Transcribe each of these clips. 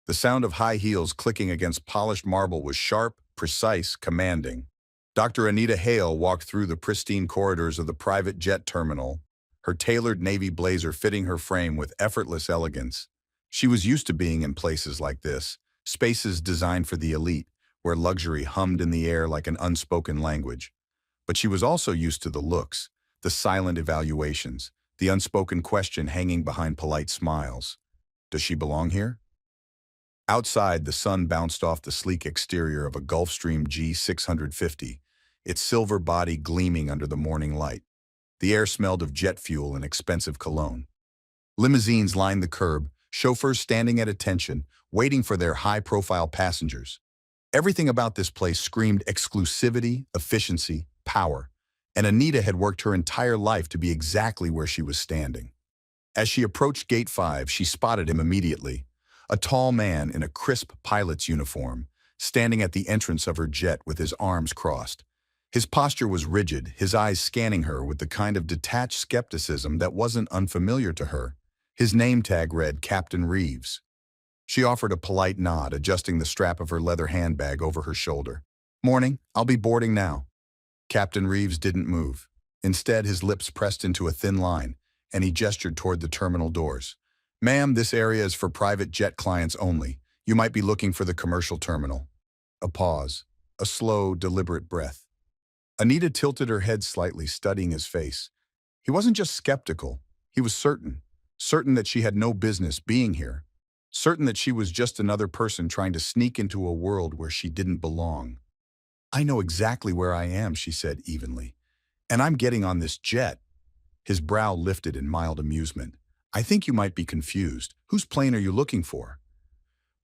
The sound of high heels clicking against polished marble was sharp, precise, commanding. Dr. Anita Hale walked through the pristine corridors of the private jet terminal, her tailored navy blazer fitting her frame with effortless elegance. She was used to being in places like this, spaces designed for the elite, where luxury hummed in the air like an unspoken language. But she was also used to the looks, the silent evaluations, the unspoken question hanging behind polite smiles. Does she belong here? Outside, the sun bounced off the sleek exterior of a Gulfstream G650, its silver body gleaming under the morning light. The air smelled of jet fuel and expensive cologne. Limousines lined the curb, chauffeurs standing at attention, waiting for their high-profile passengers. Everything about this place screamed exclusivity, efficiency, power, and Anita had worked her entire life to be exactly where she was standing. As she approached Gate 5, she spotted him immediately. A tall man in a crisp pilot's uniform, standing at the entrance of her jet with his arms crossed. His posture was rigid, his eyes scanning her with the kind of detached skepticism that wasn't unfamiliar to her. His name tag read Captain Reeves. She offered a polite nod, adjusting the strap of her leather handbag over her shoulder. "Morning, I'll be boarding now." Captain Reeves didn't move. Instead, his lips pressed into a thin line, and he gestured toward the terminal doors. "Ma'am, this area is for private jet clients only. You might be looking for the commercial terminal." A pause, a slow, deliberate breath. Anita tilted her head slightly, studying his face. He wasn't just skeptical, he was certain. Certain that she had no business being here. Certain that she was just another person trying to sneak into a world where she didn't belong. "I know exactly where I am," she said evenly. "And I'm getting on this jet." His brow lifted in mild amusement. "I think you might be confused. Whose plane are you looking for?"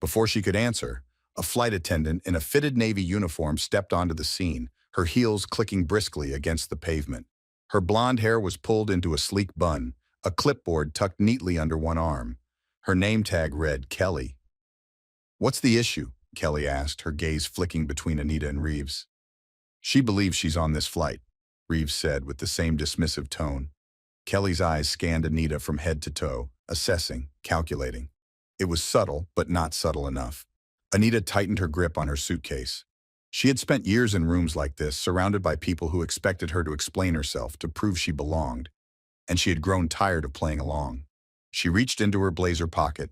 Before she could answer, a flight attendant in a fitted Navy uniform stepped onto the scene, her heels clicking briskly against the pavement. Her blonde hair was pulled into a sleek bun, a clipboard tucked neatly under one arm. Her name tag read Kelly. "What's the issue?" Kelly asked, her gaze flicking between Anita and Reeves. "She believes she's on this flight," Reeves said with the same dismissive tone. Kelly's eyes scanned Anita from head to toe, assessing, calculating. It was subtle, but not subtle enough. Anita tightened her grip on her suitcase. She had spent years in rooms like this, surrounded by people who expected her to explain herself, to prove she belonged. And she had grown tired of playing along. She reached into her blazer pocket,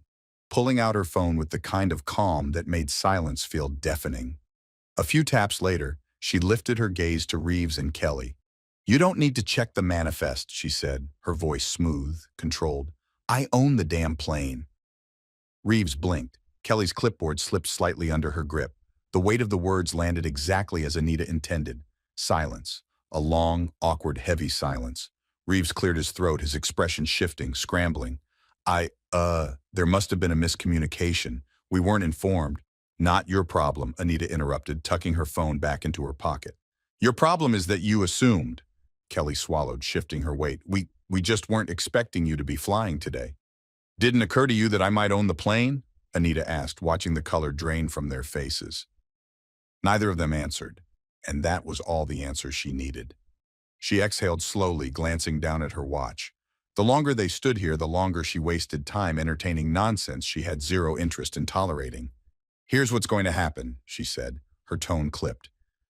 pulling out her phone with the kind of calm that made silence feel deafening. A few taps later, she lifted her gaze to Reeves and Kelly. "You don't need to check the manifest," she said, her voice smooth, controlled. "I own the damn plane." Reeves blinked. Kelly's clipboard slipped slightly under her grip. The weight of the words landed exactly as Anita intended. Silence. A long, awkward, heavy silence. Reeves cleared his throat, his expression shifting, scrambling. There must have been a miscommunication. We weren't informed." "Not your problem," Anita interrupted, tucking her phone back into her pocket. "Your problem is that you assumed." Kelly swallowed, shifting her weight. We just weren't expecting you to be flying today." "Didn't occur to you that I might own the plane?" Anita asked, watching the color drain from their faces. Neither of them answered, and that was all the answer she needed. She exhaled slowly, glancing down at her watch. The longer they stood here, the longer she wasted time entertaining nonsense she had zero interest in tolerating. "Here's what's going to happen," she said, her tone clipped.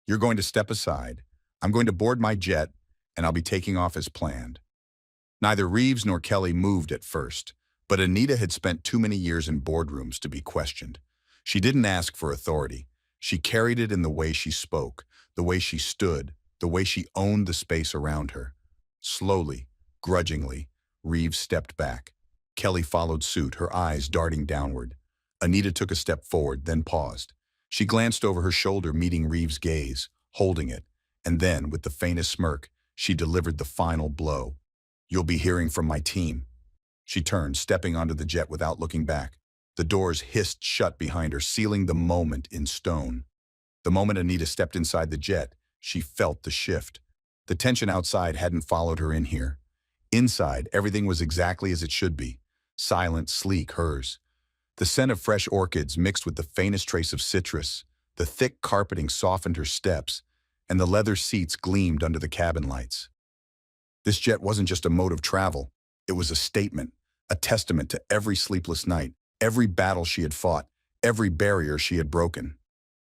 "You're going to step aside. I'm going to board my jet, and I'll be taking off as planned." Neither Reeves nor Kelly moved at first, but Anita had spent too many years in boardrooms to be questioned. She didn't ask for authority. She carried it in the way she spoke, the way she stood, the way she owned the space around her. Slowly, grudgingly, Reeves stepped back. Kelly followed suit, her eyes darting downward. Anita took a step forward, then paused. She glanced over her shoulder, meeting Reeves' gaze, holding it, and then, with the faintest smirk, she delivered the final blow. "You'll be hearing from my team." She turned, stepping onto the jet without looking back. The doors hissed shut behind her, sealing the moment in stone. The moment Anita stepped inside the jet, she felt the shift. The tension outside hadn't followed her in here. Inside, everything was exactly as it should be. Silent, sleek, hers. The scent of fresh orchids mixed with the faintest trace of citrus. The thick carpeting softened her steps, and the leather seats gleamed under the cabin lights. This jet wasn't just a mode of travel. It was a statement, a testament to every sleepless night, every battle she had fought, every barrier she had broken.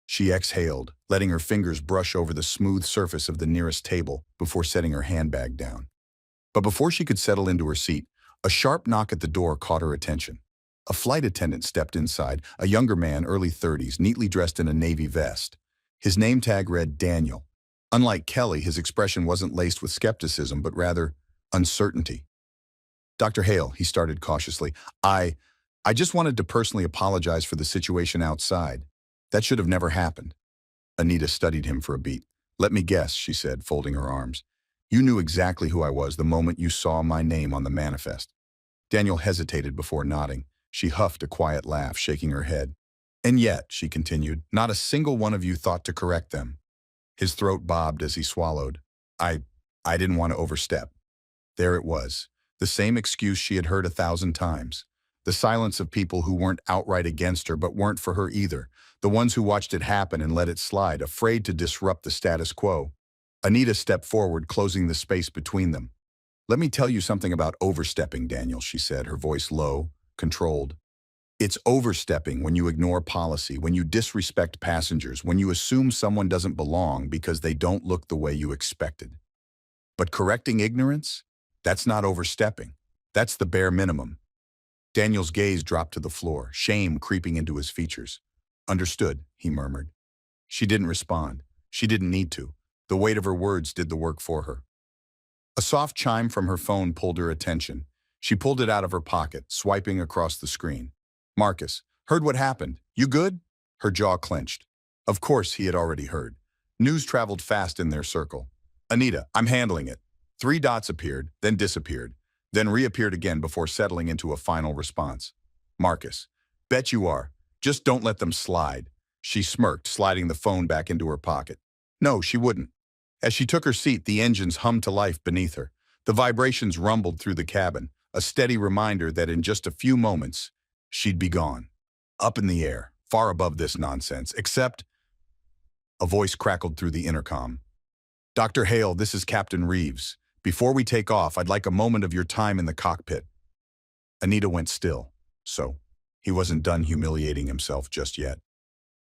She exhaled, letting her fingers brush over the smooth surface of the nearest table before setting her handbag down. But before she could settle into her seat, a sharp knock at the door caught her attention. A flight attendant stepped inside, a younger man, early 30s, neatly dressed in a navy vest. His name tag read Daniel. Unlike Kelly, his expression wasn't laced with skepticism, but rather uncertainty. "Dr. Hale," he started cautiously, I just wanted to personally apologize for the situation outside. That should have never happened." Anita studied him for a beat. "Let me guess," she said, folding her arms. "You knew exactly who I was the moment you saw my name on the manifest." Daniel hesitated before nodding. She huffed a quiet laugh, shaking her head. "And yet," she continued, "not a single one of you thought to correct them." His throat bobbed as he swallowed. I didn't want to overstep." There it was, the same excuse she had heard 1,000 times. The silence of people who weren't outright against her but weren't for her either. The ones who watched it happen and let it slide, afraid to disrupt the status quo. Anita stepped forward, closing the space between them. "Let me tell you something about overstepping, Daniel," she said, her voice low, controlled. "It's overstepping when you ignore policy, when you disrespect passengers, when you assume someone doesn't belong because they don't look the way you expected. But correcting ignorance? That's not overstepping. That's the bare minimum." Daniel's gaze dropped to the floor, shame creeping into his features. "Understood," he murmured. She didn't respond. She didn't need to. The weight of her words did the work for her. A soft chime from her phone pulled her attention. She pulled it out of her pocket, swiping across the screen. "Marcus, heard what happened. You good?" Her jaw clenched. Of course he had already heard. News traveled fast in their circle. "Anita, I'm handling it." 3 dots appeared, then disappeared, then reappeared again before settling into a final response. "Marcus, bet you are. Just don't let them slide." She smirked, sliding the phone back into her pocket. No, she wouldn't. As she took her seat, the engines hummed to life beneath her. The vibrations rumbled through the cabin, a steady reminder that in just a few moments, she'd be gone. Up in the air, far above this nonsense, except... A voice crackled through the intercom. "Dr. Hale, this is Captain Reeves. Before we take off, I'd like a moment of your time in the cockpit." Anita went still. So, he wasn't done humiliating himself just yet.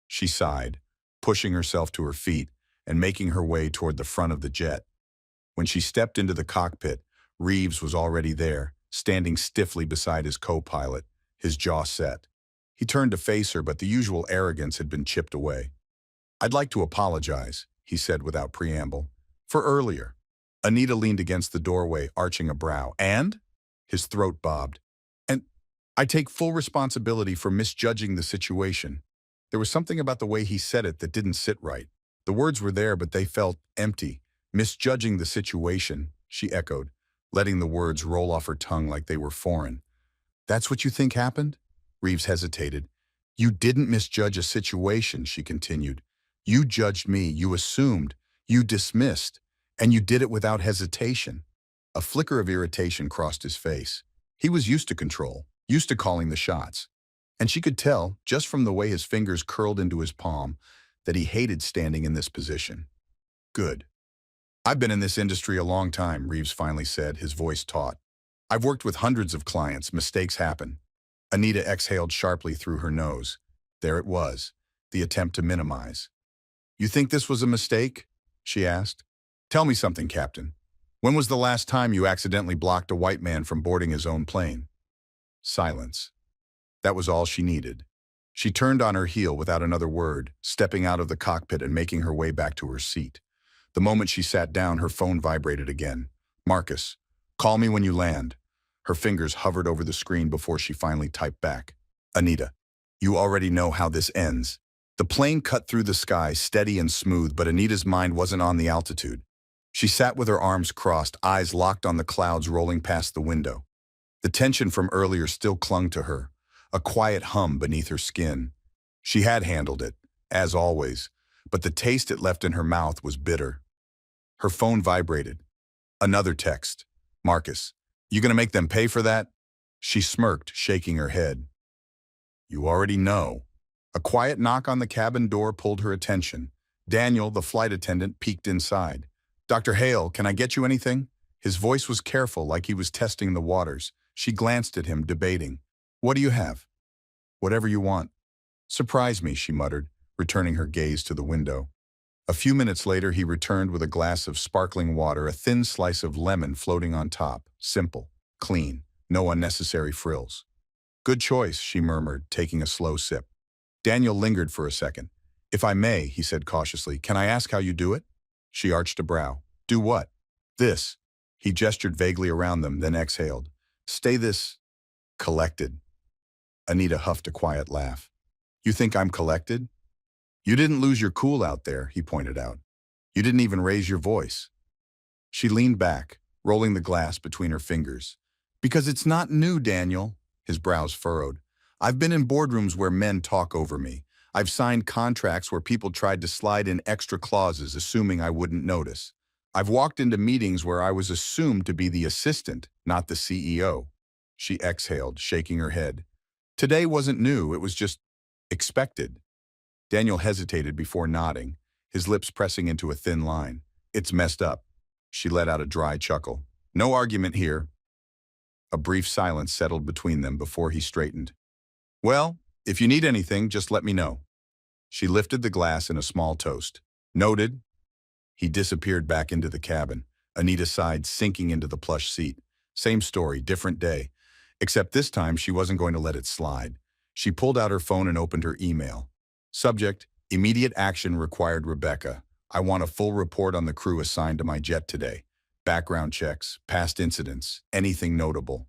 She sighed, pushing herself to her feet and making her way toward the front of the jet. When she stepped into the cockpit, Reeves was already there, standing stiffly beside his co-pilot, his jaw set. He turned to face her, but the usual arrogance had been chipped away. "I'd like to apologize," he said without preamble, "for earlier." Anita leaned against the doorway, arching a brow. "And?" His throat bobbed. "And I take full responsibility for misjudging the situation." There was something about the way he said it that didn't sit right. The words were there, but they felt empty. "Misjudging the situation," she echoed, letting the words roll off her tongue like they were foreign. "That's what you think happened?" Reeves hesitated. "You didn't misjudge a situation," she continued. "You judged me, you assumed, you dismissed, and you did it without hesitation." A flicker of irritation crossed his face. He was used to control, used to calling the shots. And she could tell, just from the way his fingers curled into his palm, that he hated standing in this position. "Good. I've been in this industry a long time," Reeves finally said, his voice taut. "I've worked with hundreds of clients. Mistakes happen." Anita exhaled sharply through her nose. There it was, the attempt to minimize. "You think this was a mistake?" she asked. "Tell me something, Captain. When was the last time you accidentally blocked a white man from boarding his own plane?" Silence. That was all she needed. She turned on her heel without another word, stepping out of the cockpit and making her way back to her seat. The moment she sat down, her phone vibrated again. "Marcus, call me when you land." Her fingers hovered over the screen before she finally typed back. "Anita, you already know how this ends." The plane cut through the sky, steady and smooth, but Anita's mind wasn't on the altitude. She sat with her arms crossed, eyes locked on the clouds rolling past the window. The tension from earlier still clung to her, a quiet hum beneath her skin. She had handled it, as always, but the taste it left in her mouth was bitter. Her phone vibrated. Another text. "Marcus, you gonna make them pay for that?" She smirked, shaking her head. "You already know." A quiet knock on the cabin door pulled her attention. Daniel, the flight attendant, peeked inside. "Dr. Hale, can I get you anything?" His voice was careful, like he was testing the waters. She glanced at him, debating. "What do you have?" "Whatever you want." Surprise me, she muttered, returning her gaze to the window. A few minutes later, he returned with a glass of sparkling water, a thin slice of lemon floating on top. Simple, clean, no unnecessary frills. Good choice, she murmured, taking a slow sip. Daniel lingered for a second. If I may, he said cautiously, can I ask how you do it? She arched a brow. Do what? This. He gestured vaguely around them, then exhaled. Stay this collected. Anita huffed a quiet laugh. You think I'm collected? You didn't lose your cool out there, he pointed out. You didn't even raise your voice. She leaned back, rolling the glass between her fingers. Because it's not new, Daniel. His brows furrowed. I've been in boardrooms where men talk over me. I've signed contracts where people tried to slide in extra clauses, assuming I wouldn't notice. I've walked into meetings where I was assumed to be the assistant, not the CEO. She exhaled, shaking her head. Today wasn't new, it was just expected. Daniel hesitated before nodding, his lips pressing into a thin line. It's messed up. She let out a dry chuckle. No argument here. A brief silence settled between them before he straightened. Well, if you need anything, just let me know. She lifted the glass in a small toast. Noted. He disappeared back into the cabin. Anita sighed, sinking into the plush seat. Same story, different day. Except this time she wasn't going to let it slide. She pulled out her phone and opened her email. Subject, immediate action required Rebecca. I want a full report on the crew assigned to my jet today. Background checks, past incidents, anything notable.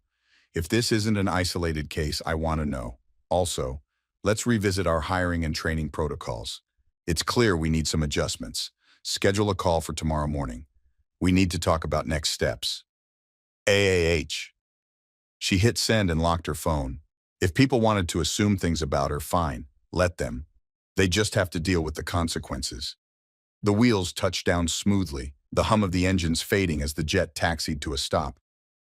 If this isn't an isolated case, I want to know. Also, let's revisit our hiring and training protocols. It's clear we need some adjustments. Schedule a call for tomorrow morning. We need to talk about next steps. AAH. She hit send and locked her phone. If people wanted to assume things about her, fine, let them. They just have to deal with the consequences. The wheels touched down smoothly, the hum of the engines fading as the jet taxied to a stop.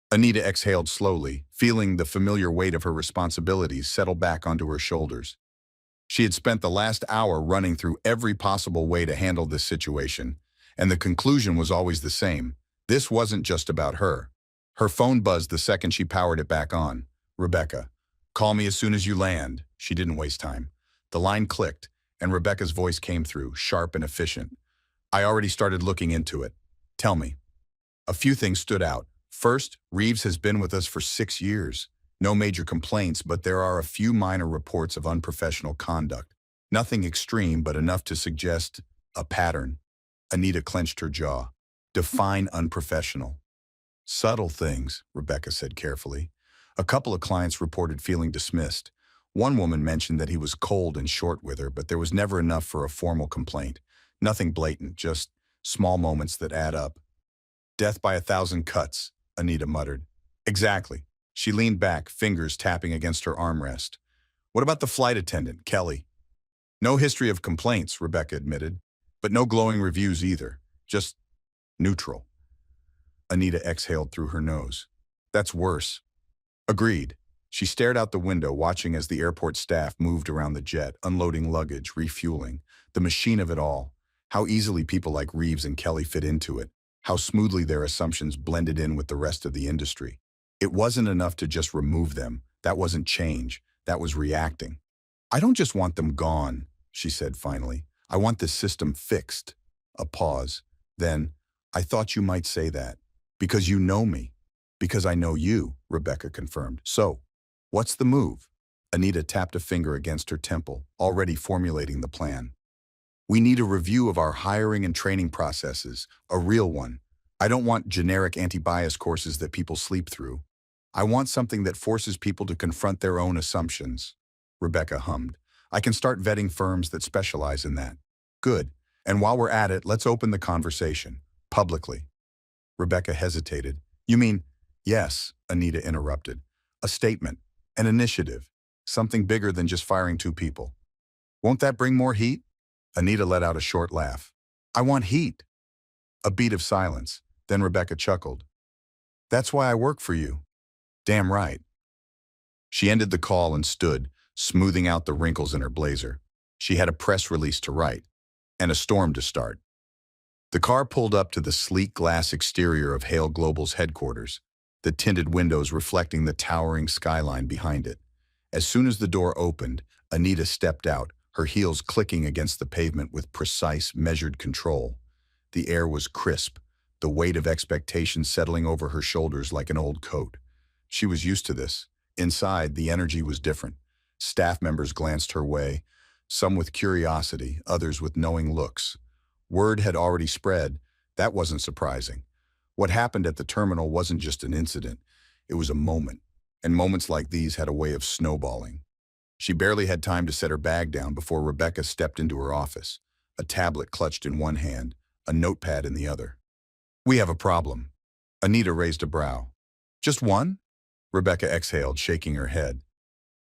Anita exhaled slowly, feeling the familiar weight of her responsibilities settle back onto her shoulders. She had spent the last hour running through every possible way to handle this situation, and the conclusion was always the same. This wasn't just about her. Her phone buzzed the second she powered it back on. Rebecca. Call me as soon as you land. She didn't waste time. The line clicked, and Rebecca's voice came through, sharp and efficient. I already started looking into it. Tell me. A few things stood out. First, Reeves has been with us for 6 years. No major complaints, but there are a few minor reports of unprofessional conduct. Nothing extreme, but enough to suggest a pattern. Anita clenched her jaw. Define unprofessional. Subtle things, Rebecca said carefully. A couple of clients reported feeling dismissed. One woman mentioned that he was cold and short with her, but there was never enough for a formal complaint. Nothing blatant, just small moments that add up. Death by 1,000 cuts, Anita muttered. Exactly. She leaned back, fingers tapping against her armrest. What about the flight attendant, Kelly? No history of complaints, Rebecca admitted, but no glowing reviews either. Just neutral. Anita exhaled through her nose. That's worse. Agreed. She stared out the window, watching as the airport staff moved around the jet, unloading luggage, refueling. The machine of it all. How easily people like Reeves and Kelly fit into it. How smoothly their assumptions blended in with the rest of the industry. It wasn't enough to just remove them. That wasn't change. That was reacting. I don't just want them gone, she said finally. I want this system fixed. A pause. Then, I thought you might say that. Because you know me. Because I know you, Rebecca confirmed. So, what's the move? Anita tapped a finger against her temple, already formulating the plan. We need a review of our hiring and training processes, a real one. I don't want generic anti-bias courses that people sleep through. I want something that forces people to confront their own assumptions. Rebecca hummed. I can start vetting firms that specialize in that. Good. And while we're at it, let's open the conversation. Publicly. Rebecca hesitated. You mean, yes, Anita interrupted. A statement, an initiative, something bigger than just firing 2 people. Won't that bring more heat? Anita let out a short laugh. I want heat. A beat of silence. Then Rebecca chuckled. That's why I work for you. Damn right. She ended the call and stood, smoothing out the wrinkles in her blazer. She had a press release to write, and a storm to start. The car pulled up to the sleek glass exterior of Hale Global's headquarters, the tinted windows reflecting the towering skyline behind it. As soon as the door opened, Anita stepped out, her heels clicking against the pavement with precise, measured control. The air was crisp, the weight of expectation settling over her shoulders like an old coat. She was used to this. Inside, the energy was different. Staff members glanced her way, some with curiosity, others with knowing looks. Word had already spread. That wasn't surprising. What happened at the terminal wasn't just an incident. It was a moment, and moments like these had a way of snowballing. She barely had time to set her bag down before Rebecca stepped into her office, a tablet clutched in one hand, a notepad in the other. "We have a problem." Anita raised a brow. "Just one?" Rebecca exhaled, shaking her head.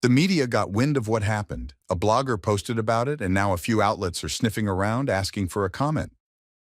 "The media got wind of what happened. A blogger posted about it, and now a few outlets are sniffing around asking for a comment."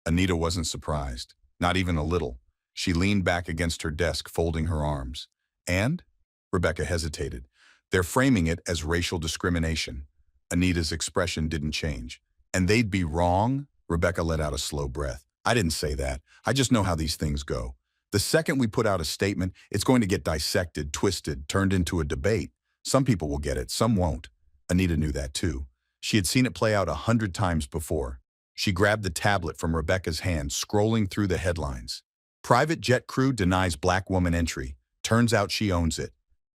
Anita wasn't surprised, not even a little. She leaned back against her desk, folding her arms. "And?" Rebecca hesitated. "They're framing it as racial discrimination." Anita's expression didn't change. "And they'd be wrong?" Rebecca let out a slow breath. "I didn't say that. I just know how these things go. The second we put out a statement, it's going to get dissected, twisted, turned into a debate. Some people will get it, some won't." Anita knew that too. She had seen it play out 100 times before. She grabbed the tablet from Rebecca's hand, scrolling through the headlines. "Private jet crew denies black woman entry. Turns out she owns it.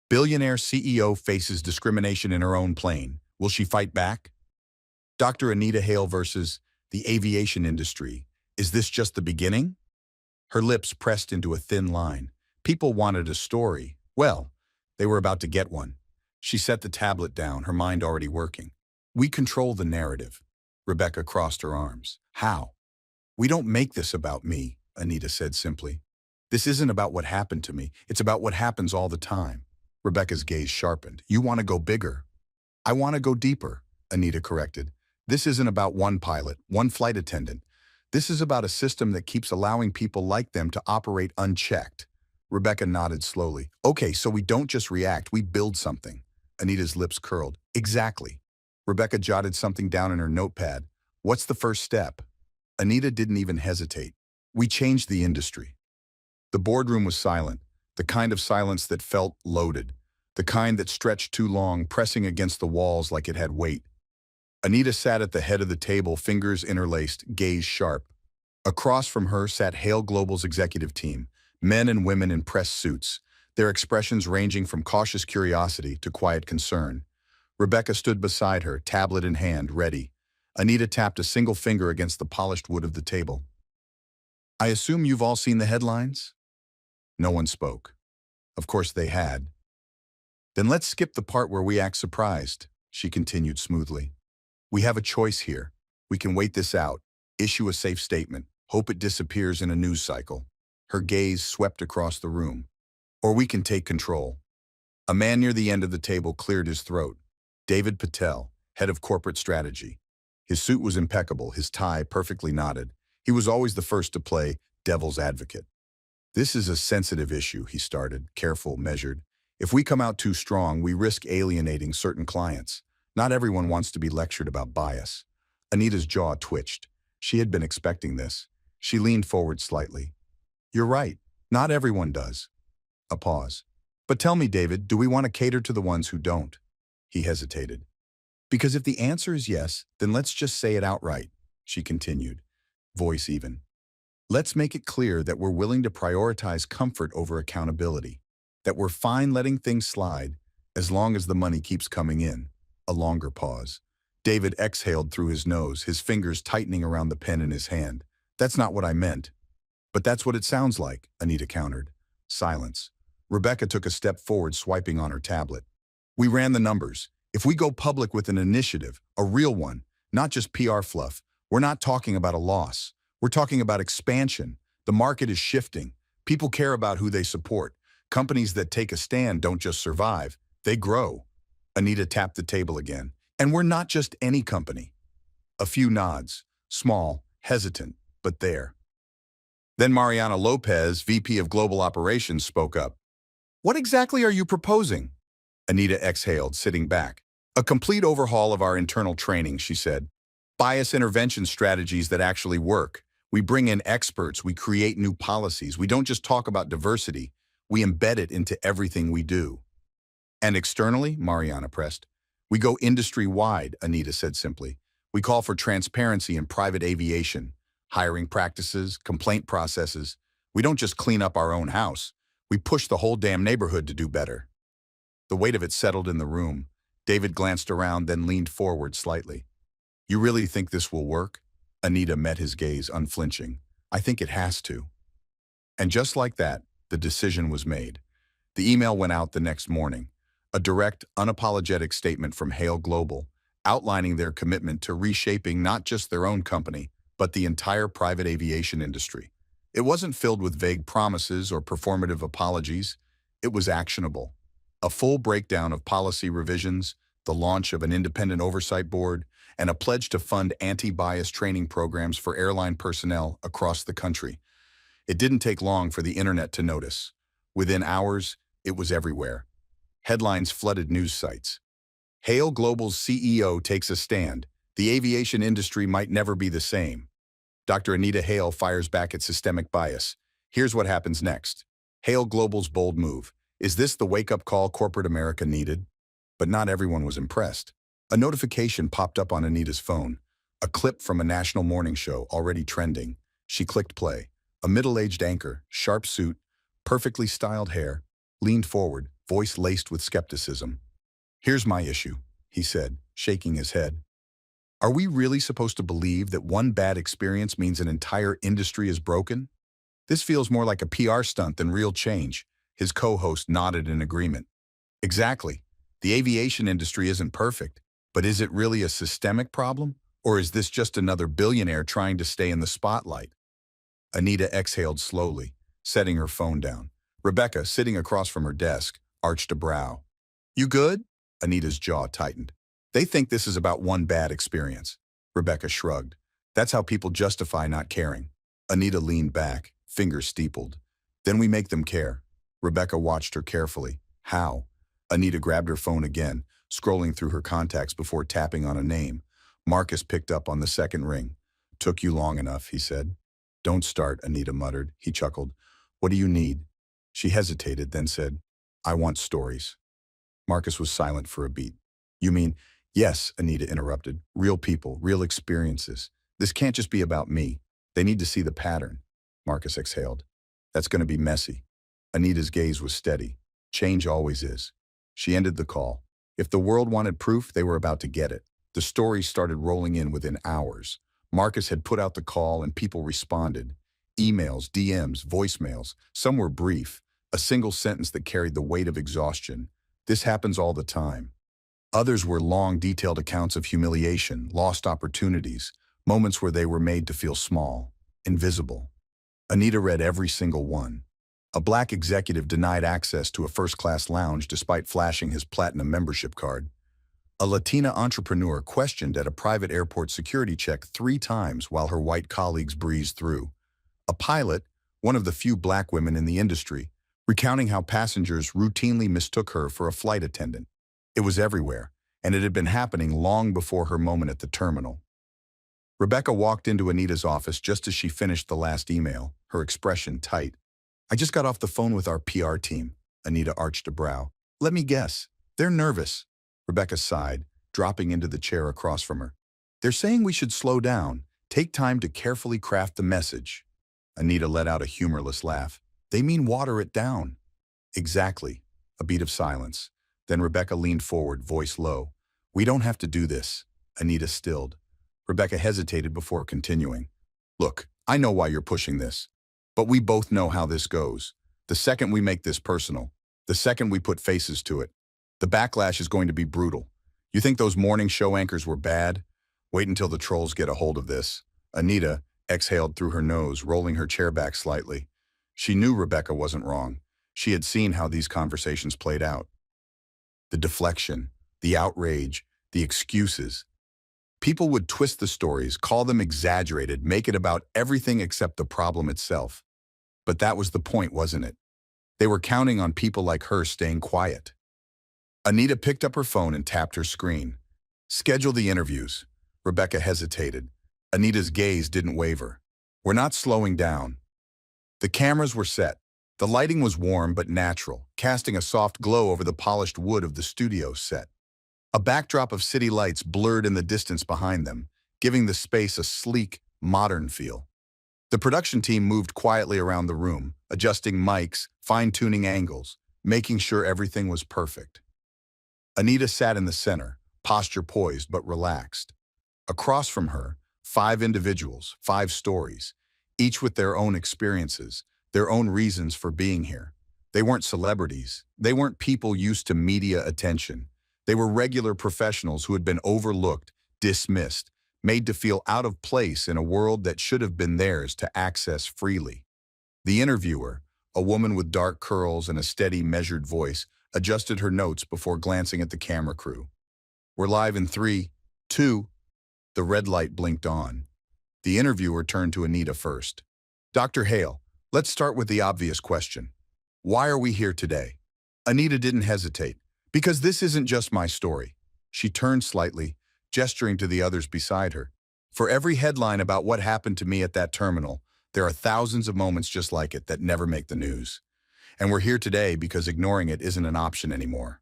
Billionaire CEO faces discrimination in her own plane. Will she fight back?" Dr. Anita Hale versus the aviation industry. Is this just the beginning? Her lips pressed into a thin line. People wanted a story. Well, they were about to get one. She set the tablet down, her mind already working. "We control the narrative." Rebecca crossed her arms. "How?" "We don't make this about me," Anita said simply. "This isn't about what happened to me. It's about what happens all the time." Rebecca's gaze sharpened. "You want to go bigger." "I want to go deeper," Anita corrected. "This isn't about one pilot, one flight attendant. This is about a system that keeps allowing people like them to operate unchecked." Rebecca nodded slowly. "Okay, so we don't just react, we build something." Anita's lips curled. "Exactly." Rebecca jotted something down in her notepad. "What's the first step?" Anita didn't even hesitate. "We changed the industry." The boardroom was silent, the kind of silence that felt loaded, the kind that stretched too long, pressing against the walls like it had weight. Anita sat at the head of the table, fingers interlaced, gaze sharp. Across from her sat Hale Global's executive team, men and women in press suits, their expressions ranging from cautious curiosity to quiet concern. Rebecca stood beside her, tablet in hand, ready. Anita tapped a single finger against the polished wood of the table. "I assume you've all seen the headlines?" No one spoke. Of course they had. "Then let's skip the part where we act surprised," she continued smoothly. "We have a choice here. We can wait this out, issue a safe statement, hope it disappears in a news cycle." Her gaze swept across the room. "Or we can take control." A man near the end of the table cleared his throat. David Patel, head of corporate strategy. His suit was impeccable, his tie perfectly knotted. He was always the first to play devil's advocate. "This is a sensitive issue," he started, careful, measured. "If we come out too strong, we risk alienating certain clients. Not everyone wants to be lectured about bias." Anita's jaw twitched. She had been expecting this. She leaned forward slightly. "You're right. Not everyone does." A pause. "But tell me, David, do we want to cater to the ones who don't?" He hesitated. "Because if the answer is yes, then let's just say it outright," she continued, voice even. "Let's make it clear that we're willing to prioritize comfort over accountability, that we're fine letting things slide as long as the money keeps coming in." A longer pause. David exhaled through his nose, his fingers tightening around the pen in his hand. "That's not what I meant." "But that's what it sounds like," Anita countered. Silence. Rebecca took a step forward, swiping on her tablet. "We ran the numbers. If we go public with an initiative, a real one, not just PR fluff, we're not talking about a loss. We're talking about expansion. The market is shifting. People care about who they support. Companies that take a stand don't just survive, they grow." Anita tapped the table again. "And we're not just any company." A few nods, small, hesitant, but there. Then Mariana Lopez, VP of Global Operations, spoke up. "What exactly are you proposing?" Anita exhaled, sitting back. "A complete overhaul of our internal training," she said. "Bias intervention strategies that actually work. We bring in experts, we create new policies. We don't just talk about diversity, we embed it into everything we do." "And externally," Mariana pressed, We go industry-wide, Anita said simply. We call for transparency in private aviation, hiring practices, complaint processes. We don't just clean up our own house. We push the whole damn neighborhood to do better. The weight of it settled in the room. David glanced around, then leaned forward slightly. You really think this will work? Anita met his gaze, unflinching. I think it has to. And just like that, the decision was made. The email went out the next morning. A direct, unapologetic statement from Hale Global, outlining their commitment to reshaping not just their own company, but the entire private aviation industry. It wasn't filled with vague promises or performative apologies. It was actionable. A full breakdown of policy revisions, the launch of an independent oversight board, and a pledge to fund anti-bias training programs for airline personnel across the country. It didn't take long for the internet to notice. Within hours, it was everywhere. Headlines flooded news sites. Hale Global's CEO takes a stand. The aviation industry might never be the same. Dr. Anita Hale fires back at systemic bias. Here's what happens next. Hale Global's bold move. Is this the wake-up call corporate America needed? But not everyone was impressed. A notification popped up on Anita's phone. A clip from a national morning show already trending. She clicked play. A middle-aged anchor, sharp suit, perfectly styled hair, leaned forward, voice laced with skepticism. Here's my issue, he said, shaking his head. Are we really supposed to believe that one bad experience means an entire industry is broken? This feels more like a PR stunt than real change. His co-host nodded in agreement. Exactly. The aviation industry isn't perfect, but is it really a systemic problem? Or is this just another billionaire trying to stay in the spotlight? Anita exhaled slowly, setting her phone down. Rebecca, sitting across from her desk, arched a brow. You good? Anita's jaw tightened. They think this is about one bad experience. Rebecca shrugged. That's how people justify not caring. Anita leaned back, fingers steepled. Then we make them care. Rebecca watched her carefully. How? Anita grabbed her phone again, scrolling through her contacts before tapping on a name. Marcus picked up on the second ring. Took you long enough, he said. Don't start, Anita muttered. He chuckled. What do you need? She hesitated, then said, I want stories. Marcus was silent for a beat. You mean, yes, Anita interrupted. Real people, real experiences. This can't just be about me. They need to see the pattern. Marcus exhaled. That's going to be messy. Anita's gaze was steady. Change always is. She ended the call. If the world wanted proof, they were about to get it. The stories started rolling in within hours. Marcus had put out the call and people responded. Emails, DMs, voicemails. Some were brief, a single sentence that carried the weight of exhaustion. This happens all the time. Others were long, detailed accounts of humiliation, lost opportunities, moments where they were made to feel small, invisible. Anita read every single one. A black executive denied access to a first-class lounge despite flashing his platinum membership card. A Latina entrepreneur questioned at a private airport security check 3 times while her white colleagues breezed through. A pilot, one of the few black women in the industry, recounting how passengers routinely mistook her for a flight attendant. It was everywhere, and it had been happening long before her moment at the terminal. Rebecca walked into Anita's office just as she finished the last email, her expression tight. I just got off the phone with our PR team. Anita arched a brow. Let me guess. They're nervous. Rebecca sighed, dropping into the chair across from her. They're saying we should slow down, take time to carefully craft the message. Anita let out a humorless laugh. They mean water it down. Exactly. A beat of silence. Then Rebecca leaned forward, voice low. We don't have to do this. Anita stilled. Rebecca hesitated before continuing. Look, I know why you're pushing this. But we both know how this goes. The second we make this personal, the second we put faces to it, the backlash is going to be brutal. You think those morning show anchors were bad? Wait until the trolls get a hold of this. Anita exhaled through her nose, rolling her chair back slightly. She knew Rebecca wasn't wrong. She had seen how these conversations played out. The deflection, the outrage, the excuses. People would twist the stories, call them exaggerated, make it about everything except the problem itself. But that was the point, wasn't it? They were counting on people like her staying quiet. Anita picked up her phone and tapped her screen. Schedule the interviews. Rebecca hesitated. Anita's gaze didn't waver. We're not slowing down. The cameras were set. The lighting was warm but natural, casting a soft glow over the polished wood of the studio set. A backdrop of city lights blurred in the distance behind them, giving the space a sleek, modern feel. The production team moved quietly around the room, adjusting mics, fine-tuning angles, making sure everything was perfect. Anita sat in the center, posture poised but relaxed. Across from her, 5 individuals, 5 stories, each with their own experiences, their own reasons for being here. They weren't celebrities. They weren't people used to media attention. They were regular professionals who had been overlooked, dismissed, made to feel out of place in a world that should have been theirs to access freely. The interviewer, a woman with dark curls and a steady, measured voice, adjusted her notes before glancing at the camera crew. "We're live in 3, 2, the red light blinked on. The interviewer turned to Anita first. "Dr. Hale, let's start with the obvious question. Why are we here today?" Anita didn't hesitate. "Because this isn't just my story." She turned slightly, gesturing to the others beside her. "For every headline about what happened to me at that terminal, there are thousands of moments just like it that never make the news. And we're here today because ignoring it isn't an option anymore."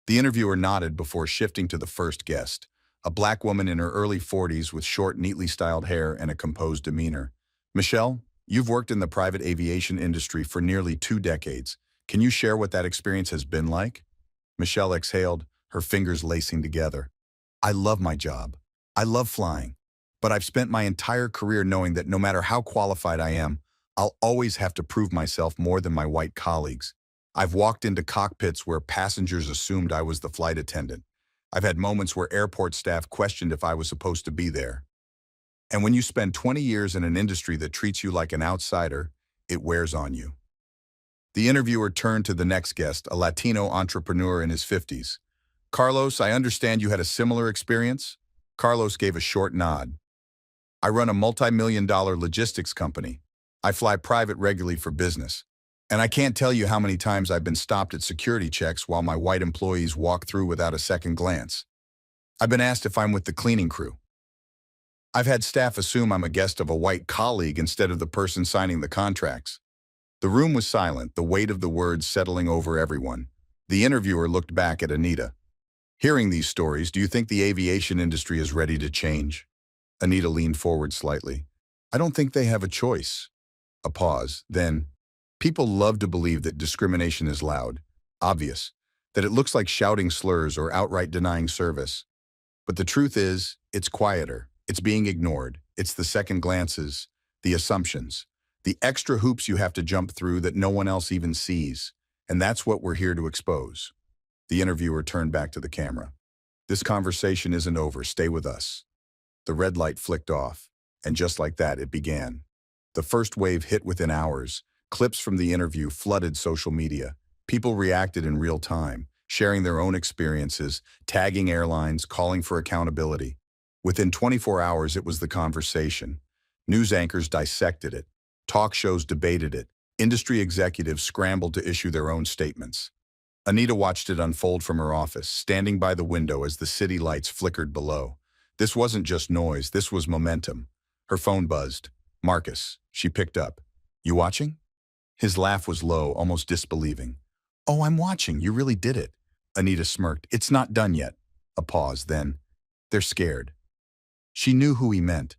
The interviewer nodded before shifting to the first guest, a black woman in her early 40s with short, neatly styled hair and a composed demeanor. "Michelle, you've worked in the private aviation industry for nearly 2 decades. Can you share what that experience has been like?" Michelle exhaled, her fingers lacing together. "I love my job. I love flying. But I've spent my entire career knowing that no matter how qualified I am, I'll always have to prove myself more than my white colleagues. I've walked into cockpits where passengers assumed I was the flight attendant. I've had moments where airport staff questioned if I was supposed to be there. And when you spend 20 years in an industry that treats you like an outsider, it wears on you." The interviewer turned to the next guest, a Latino entrepreneur in his 50s. "Carlos, I understand you had a similar experience?" Carlos gave a short nod. "I run a multi-million-dollar logistics company. I fly private regularly for business. And I can't tell you how many times I've been stopped at security checks while my white employees walk through without a second glance. I've been asked if I'm with the cleaning crew. I've had staff assume I'm a guest of a white colleague instead of the person signing the contracts." The room was silent, the weight of the words settling over everyone. The interviewer looked back at Anita. "Hearing these stories, do you think the aviation industry is ready to change?" Anita leaned forward slightly. "I don't think they have a choice." A pause, then, "People love to believe that discrimination is loud, obvious, that it looks like shouting slurs or outright denying service. But the truth is, it's quieter, it's being ignored, it's the second glances, the assumptions, the extra hoops you have to jump through that no one else even sees. And that's what we're here to expose." The interviewer turned back to the camera. "This conversation isn't over, stay with us." The red light flicked off, and just like that, it began. The first wave hit within hours. Clips from the interview flooded social media. People reacted in real time, sharing their own experiences, tagging airlines, calling for accountability. Within 24 hours, it was the conversation. News anchors dissected it. Talk shows debated it. Industry executives scrambled to issue their own statements. Anita watched it unfold from her office, standing by the window as the city lights flickered below. This wasn't just noise, this was momentum. Her phone buzzed. "Marcus," she picked up. "You watching?" His laugh was low, almost disbelieving. "Oh, I'm watching, you really did it." Anita smirked. "It's not done yet." A pause, then, "They're scared." She knew who he meant.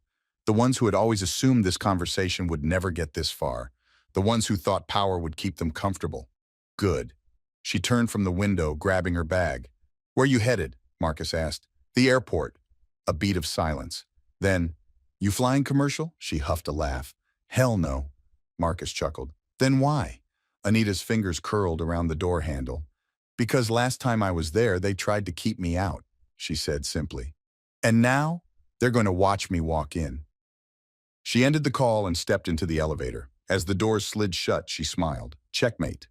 The ones who had always assumed this conversation would never get this far. The ones who thought power would keep them comfortable. "Good." She turned from the window, grabbing her bag. "Where you headed?" Marcus asked. "The airport." A beat of silence. Then, "You flying commercial?" She huffed a laugh. "Hell no." Marcus chuckled. "Then why?" Anita's fingers curled around the door handle. "Because last time I was there, they tried to keep me out," she said simply. "And now, they're going to watch me walk in." She ended the call and stepped into the elevator. As the doors slid shut, she smiled. Checkmate.